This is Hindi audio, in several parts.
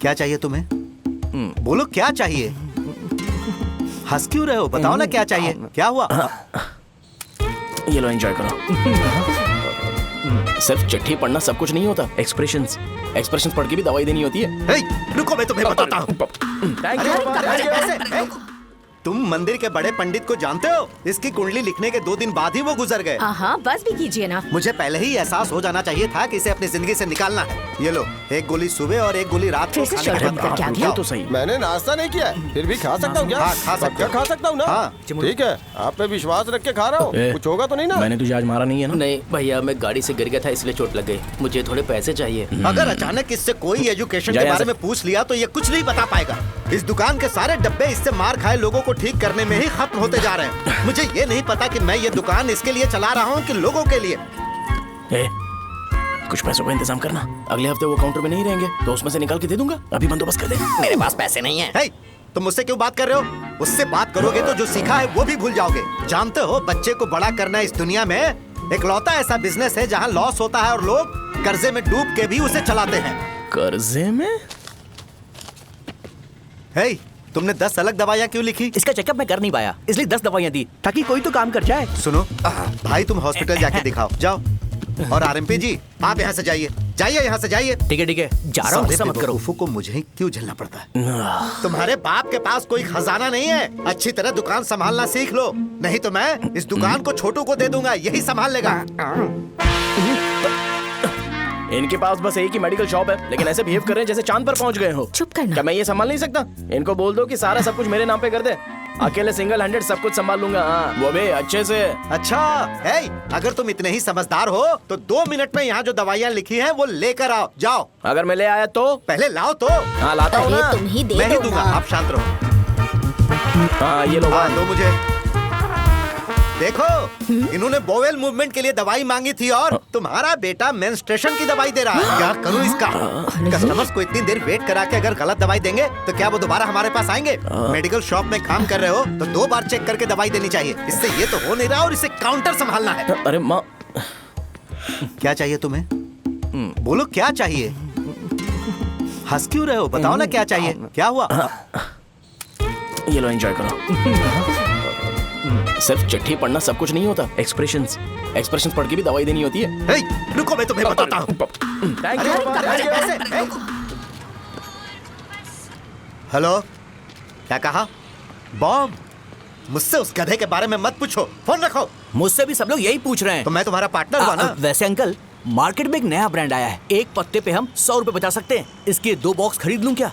क्या चाहिए तुम्हें? बोलो क्या चाहिए? हंस क्यों रहे हो? बताओ ना क्या चाहिए? क्या हुआ? ये लो एंजॉय करो। सिर्फ चिट्ठी पढ़ना सब कुछ नहीं होता। एक्सप्रेशंस पढ़ के भी दवाई देनी होती है। हे, रुको मैं तुम्हें बताता हूँ। तुम मंदिर के बड़े पंडित को जानते हो? इसकी कुंडली लिखने के 2 दिन बाद ही वो गुजर गए। हाँ, बस भी कीजिए ना। मुझे पहले ही एहसास हो जाना चाहिए था कि इसे अपनी जिंदगी से निकालना है। ये लो, एक गोली सुबह और एक गोली रात को फिर से खाने के शॉर्ट बाद करके आ गया। तो सही। मैंने नाश्ता नहीं किया है, फिर भी खा सकता हूँ क्या? हाँ, खा सकते हो। खा सकता हूँ ना? हाँ। ठीक है, आप पे विश्वास रख के खा रहा हूँ। कुछ होगा तो नहीं ना? मैंने तुझे आज मारा नहीं है ना? नहीं भैया, मैं गाड़ी से गिर गया था इसलिए चोट लग गई। मुझे थोड़े पैसे चाहिए। अगर अचानक इससे कोई एजुकेशन जा के यहाँ बारे से। में पूछ लिया तो ये कुछ नहीं बता पाएगा। इस दुकान के सारे डब्बे इससे मार खाए लोगों को ठीक करने में ही खत्म होते जा रहे हैं। मुझे ये नहीं पता कि मैं ये दुकान इसके लिए चला रहा हूँ कि लोगों के लिए। कुछ पैसों का इंतजाम करना। अगले हफ्ते वो काउंटर में नहीं रहेंगे तो उसमें से निकाल के दे दूंगा। अभी बंदोबस्त कर दे। मेरे पास पैसे नहीं है। हे, तुम मुझसे क्यों बात कर रहे हो? उससे बात करोगे तो जो सीखा है वो भी भूल जाओगे। जानते हो, बच्चे को बड़ा करना इस दुनिया में इकलौता ऐसा बिजनेस है जहाँ लॉस होता है और लोग कर्जे में डूब के भी उसे चलाते हैं। कर्जे में? हे, तुमने 10 अलग दवाइयाँ क्यों लिखी? इसका चेकअप मैं कर नहीं पाया, इसलिए 10 दवाइयाँ दी ताकि कोई तो काम कर जाए। सुनो भाई, तुम हॉस्पिटल जाके दिखाओ, जाओ। और आरएमपी जी, आप यहाँ से जाइए, जाइए यहाँ से जाइए। ठीक है जा रहा हूँ, गुस्सा मत करो। बेवकूफों को मुझे ही क्यों झेलना पड़ता है? तुम्हारे बाप के पास कोई खजाना नहीं है। अच्छी तरह दुकान संभालना सीख लो, नहीं तो मैं इस दुकान को छोटू को दे दूंगा, यही संभाल लेगा। इनके पास बस एक ही मेडिकल शॉप है, लेकिन ऐसे बिहेव कर रहे हैं जैसे चांद पर पहुंच गए हो। चुप करना। क्या मैं ये संभाल नहीं सकता? इनको बोल दो कि सारा सब कुछ मेरे नाम पे कर दे। अकेले सिंगल हैंडेड सब कुछ संभाल लूंगा। हाँ, वो भी अच्छे से। अच्छा, हे, अगर तुम इतने ही समझदार हो तो 2 मिनट में यहाँ जो दवाइयाँ लिखी हैं वो लेकर आओ, जाओ। अगर मैं ले आया तो? पहले लाओ तो। हाँ, लाता हूँ अरे ना। तुम ही दे मैं ही दो दूंगा, ना। आप शांत रहो। हाँ, ये लो। हाँ, दो मुझे। देखो, इन्होंने बोवेल मूवमेंट के लिए दवाई मांगी थी और तुम्हारा बेटा मेंस्ट्रुएशन की दवाई दे रहा है। क्या करूं इसका? कस्टमर्स को इतनी देर वेट करा के अगर गलत दवाई देंगे तो क्या वो दोबारा हमारे पास आएंगे? मेडिकल शॉप में काम कर रहे हो तो 2 बार चेक करके दवाई देनी चाहिए। इससे ये तो हो नहीं रहा और इसे काउंटर संभालना है। अरे माँ, क्या चाहिए तुम्हें? बोलो क्या चाहिए? हंस क्यों रहे हो? बताओ ना क्या चाहिए? क्या हुआ? ये लो एंजॉय करो। सिर्फ चिट्ठी पढ़ना सब कुछ नहीं होता। एक्सप्रेशंस पढ़ के भी दवाई देनी होती है। हे, रुको मैं तुम्हें बताता हूँ। हेलो, क्या कहा? बॉम्ब? मुझसे उस गधे के बारे में मत पूछो, फोन रखो। मुझसे भी सब लोग यही पूछ रहे हैं। तो मैं तुम्हारा पार्टनर हुआ ना? वैसे अंकल, मार्केट में एक नया ब्रांड आया है, एक पत्ते पे हम 100 रुपए बचा सकते हैं। इसके 2 बॉक्स खरीद लूं क्या?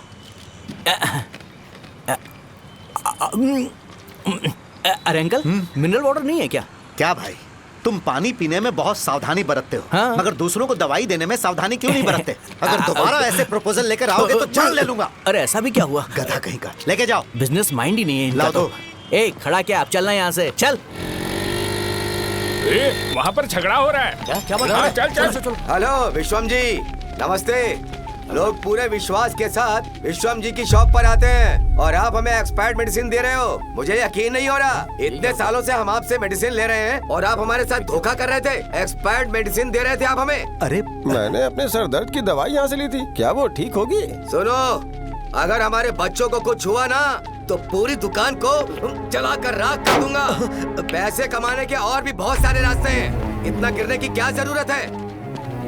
अरे अंकल, मिनरल वाटर नहीं है क्या? क्या भाई, तुम पानी पीने में बहुत सावधानी बरतते हो, हाँ। मगर दूसरों को दवाई देने में सावधानी क्यों नहीं बरतते? अगर दोबारा ऐसे प्रपोजल लेकर आओगे तो जान ले लूंगा। अरे ऐसा भी क्या हुआ? गधा कहीं का, लेके जाओ। बिजनेस माइंड ही नहीं है इनका लाओ तो। दो। ए, खड़ा क्या? आप चलना यहाँ से, चल। वहाँ पर झगड़ा हो रहा है। क्या बात? हाँ, चल। हेलो विश्वम जी, नमस्ते। लोग पूरे विश्वास के साथ विश्वम जी की शॉप पर आते हैं और आप हमें एक्सपायर्ड मेडिसिन दे रहे हो। मुझे यकीन नहीं हो रहा। इतने सालों से हम आपसे मेडिसिन ले रहे हैं और आप हमारे साथ धोखा कर रहे थे। एक्सपायर्ड मेडिसिन दे रहे थे आप हमें। अरे मैंने अपने सर दर्द की दवाई यहाँ से ली थी, क्या वो ठीक होगी? सुनो, अगर हमारे बच्चों को कुछ हुआ ना तो पूरी दुकान को जला कर राख कर दूंगा। पैसे कमाने के और भी बहुत सारे रास्ते हैं, इतना गिरने की क्या जरूरत है?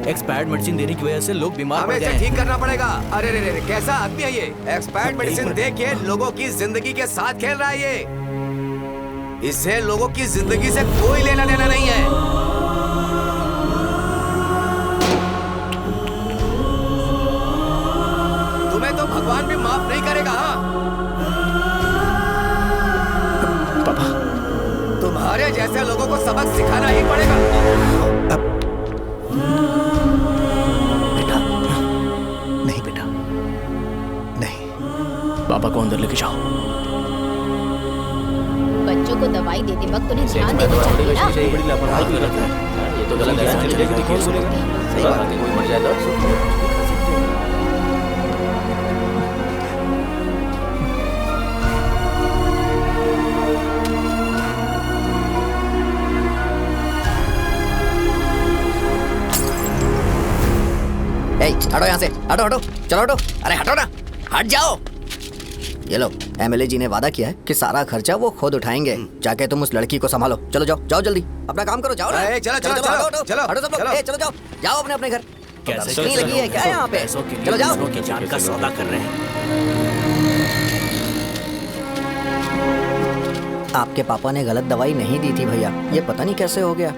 एक्सपायर्ड मेडिसिन देने की वजह से लोग बीमार पड़ हमें गए इसे हैं। ठीक करना पड़ेगा। अरे रे रे, कैसा आदमी है ये? एक्सपायर्ड मेडिसिन दे के लोगों की जिंदगी के साथ खेल रहा है ये। इससे लोगों की जिंदगी से कोई लेना देना नहीं है। तुम्हें तो भगवान भी माफ नहीं करेगा। हाँ, तुम्हारे जैसे लोगों को सबक सिखाना ही पड़ेगा। नहीं बेटा, नहीं। पापा को अंदर लेके जाओ। बच्चों को दवाई देते वक्त उन्हें ध्यान देना चाहिए ना। बड़ी लापरवाही गलत है। ये तो गलत है। कौन सुनेगा? सही बात है, कोई मर जाए तो हटो यहाँ से, हटो हटो, चलो हटो, अरे हटो ना, हट जाओ। ये लो, एमएलए जी ने वादा किया है कि सारा खर्चा वो खुद उठाएंगे। जाके तुम उस लड़की को संभालो। चलो जाओ, जाओ जल्दी, अपना काम करो, जाओ ना। चलो, हटो, चलो, हटो, चलो, हटो सब लोग, चलो जाओ, जाओ अपने अपने घर। कैसे नहीं लगी है क्या यहाँ पे? चलो जाओ। की जान का सौदा कर रहे हैं। आपके पापा ने गलत दवाई नहीं दी थी भैया, ये पता नहीं कैसे हो गया।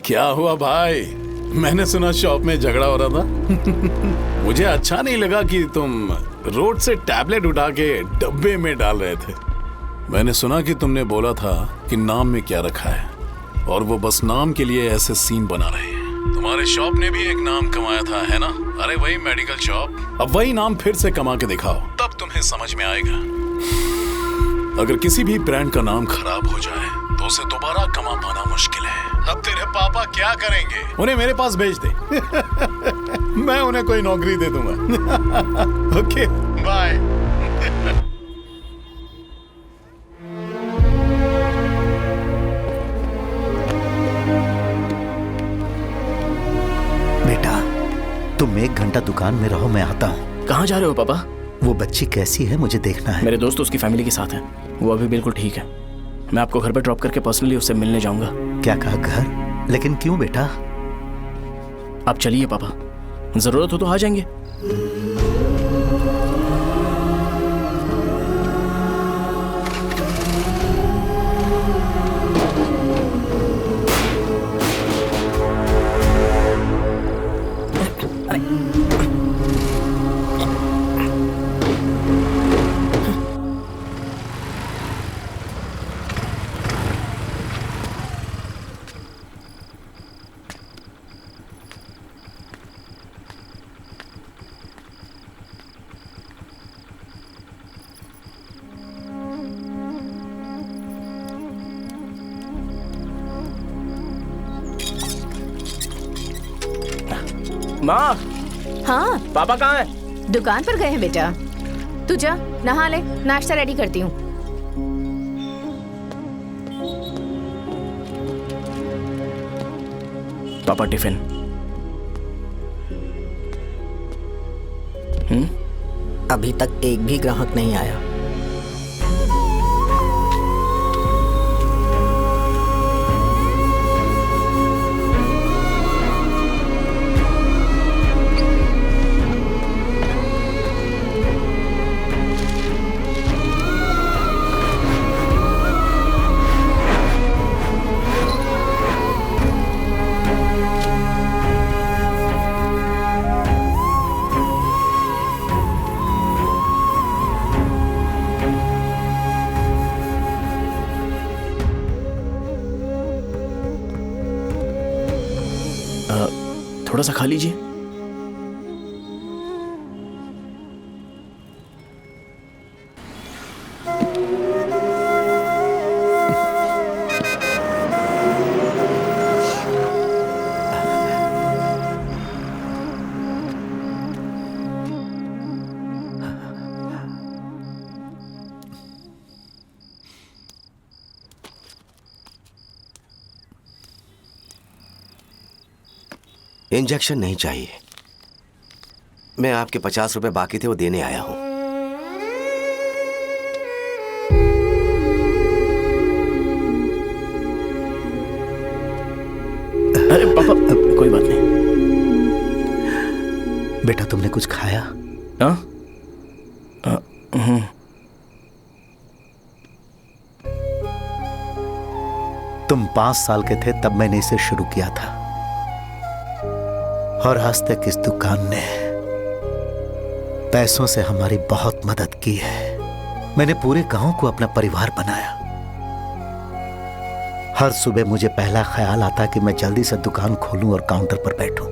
क्या हुआ भाई? मैंने सुना शॉप में झगड़ा हो रहा था। मुझे अच्छा नहीं लगा कि तुम रोड से टैबलेट उठा के डब्बे में डाल रहे थे। मैंने सुना कि तुमने बोला था कि नाम में क्या रखा है, और वो बस नाम के लिए ऐसे सीन बना रहे हैं। तुम्हारे शॉप ने भी एक नाम कमाया था, है ना? अरे वही मेडिकल शॉप। अब वही नाम फिर से कमा के दिखाओ, तब तुम्हें समझ में आएगा। अगर किसी भी ब्रांड का नाम खराब हो जाए तो उसे दोबारा कमा पाना मुश्किल है। अब तेरे पापा क्या करेंगे? उन्हें मेरे पास भेज दे। मैं उन्हें कोई नौकरी दे दूंगा। Okay, bye. बेटा, तुम 1 घंटा दुकान में रहो, मैं आता हूँ। कहाँ जा रहे हो पापा? वो बच्ची कैसी है मुझे देखना है। मेरे दोस्त उसकी फैमिली के साथ हैं, वो अभी बिल्कुल ठीक है। मैं आपको घर पे ड्रॉप करके पर्सनली उससे मिलने जाऊंगा। क्या कहा, घर? लेकिन क्यों बेटा? आप चलिए पापा, जरूरत हो तो आ जाएंगे। माँ, हाँ, पापा कहाँ हैं? दुकान पर गए हैं बेटा। तू जा, नहा ले, नाश्ता रेडी करती हूँ। पापा टिफिन। अभी तक एक भी ग्राहक नहीं आया। थोड़ा सा खा लीजिए। इंजेक्शन नहीं चाहिए। मैं आपके 50 रुपए बाकी थे, वो देने आया हूं। अरे पापा, कोई बात नहीं। बेटा, तुमने कुछ खाया? हाँ? तुम 5 साल के थे तब मैंने इसे शुरू किया था, और आज तक इस दुकान ने पैसों से हमारी बहुत मदद की है। मैंने पूरे गांव को अपना परिवार बनाया। हर सुबह मुझे पहला ख्याल आता कि मैं जल्दी से दुकान खोलूं और काउंटर पर बैठूं।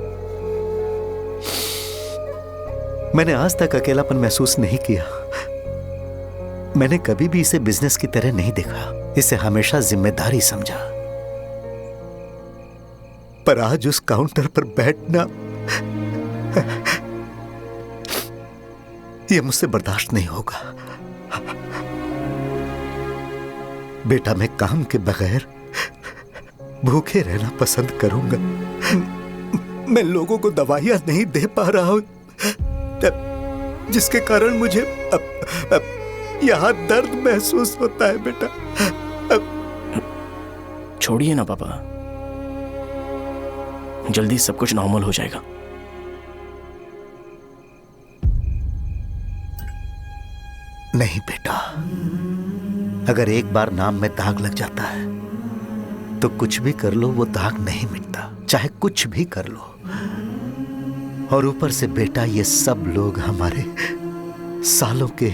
मैंने आज तक अकेलापन महसूस नहीं किया। मैंने कभी भी इसे बिजनेस की तरह नहीं देखा, इसे हमेशा जिम्मेदारी समझा। पर आज उस काउंटर पर बैठना, यह मुझसे बर्दाश्त नहीं होगा। बेटा, मैं काम के बगैर भूखे रहना पसंद करूंगा। मैं लोगों को दवाइयां नहीं दे पा रहा हूं, जिसके कारण मुझे यहाँ दर्द महसूस होता है बेटा। छोड़िए ना पापा, जल्दी सब कुछ नॉर्मल हो जाएगा। नहीं बेटा, अगर एक बार नाम में दाग लग जाता है तो कुछ भी कर लो वो दाग नहीं मिटता, चाहे कुछ भी कर लो। और ऊपर से बेटा ये सब लोग हमारे सालों के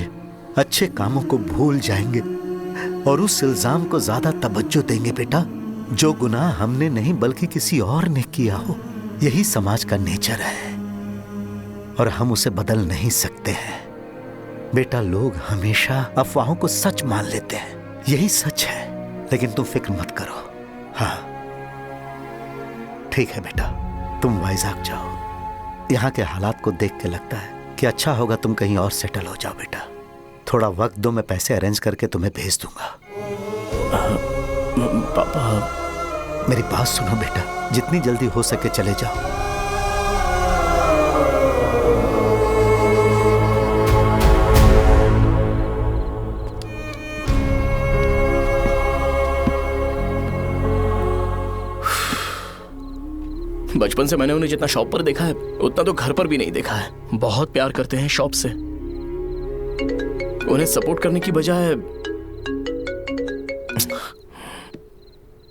अच्छे कामों को भूल जाएंगे और उस इल्जाम को ज्यादा तवज्जो देंगे बेटा जो गुनाह हमने नहीं बल्कि किसी और ने किया हो। यही समाज का नेचर है और हम उसे बदल नहीं सकते हैं बेटा। लोग हमेशा अफवाहों को सच मान लेते हैं, यही सच है। लेकिन तुम फिक्र मत करो। हाँ ठीक है बेटा, तुम वाइजाग जाओ। यहाँ के हालात को देख के लगता है कि अच्छा होगा तुम कहीं और सेटल हो जाओ बेटा। थोड़ा वक्त दो, मैं पैसे अरेंज करके तुम्हें भेज दूंगा। पापा मेरी बात सुनो बेटा, जितनी जल्दी हो सके चले जाओ। बचपन से मैंने उन्हें जितना शॉप पर देखा है उतना तो घर पर भी नहीं देखा है। बहुत प्यार करते हैं शॉप से। उन्हें सपोर्ट करने की बजाय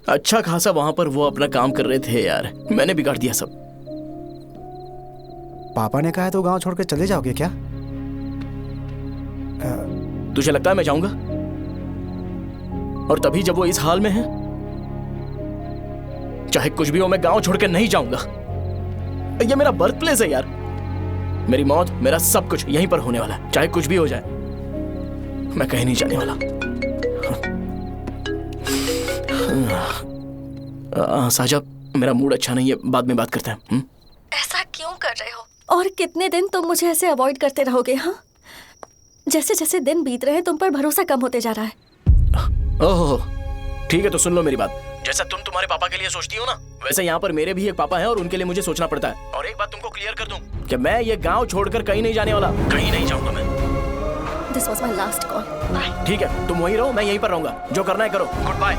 अच्छा खासा वहां पर वो अपना काम कर रहे थे यार। मैंने बिगाड़ दिया सब। पापा ने कहा है तो गांव छोड़ के चले जाओगे क्या? तुझे लगता है मैं जाऊंगा? और तभी जब वो इस हाल में है, चाहे कुछ भी हो मैं गांव छोड़ के नहीं जाऊंगा। ये मेरा बर्थ प्लेस है यार। मेरी मौत, मेरा सब कुछ यहीं पर होने वाला है। चाहे कुछ भी हो जाए मैं कहीं नहीं जाने वाला। साहब मेरा मूड अच्छा नहीं है, बाद में बात करते हैं। ऐसा क्यों कर रहे हो? और कितने दिन तुम मुझे ऐसे अवॉइड करते रहोगे? हाँ, जैसे जैसे दिन बीत रहे हैं तुम पर भरोसा कम होते जा रहा है। ओह ठीक है, तो सुन लो मेरी बात। जैसा तुम तुम्हारे पापा के लिए सोचती हो ना, वैसे यहाँ पर मेरे भी एक पापा हैं और उनके लिए मुझे सोचना पड़ता है। और एक बात तुमको क्लियर कर दूं कि मैं ये गांव छोड़कर कहीं नहीं जाने वाला। कहीं नहीं जाऊंगा मैं। This was my last call. Bye. ठीक है, तुम वहीं रहो, मैं यहीं पर रहूंगा। जो करना है करो। Good bye.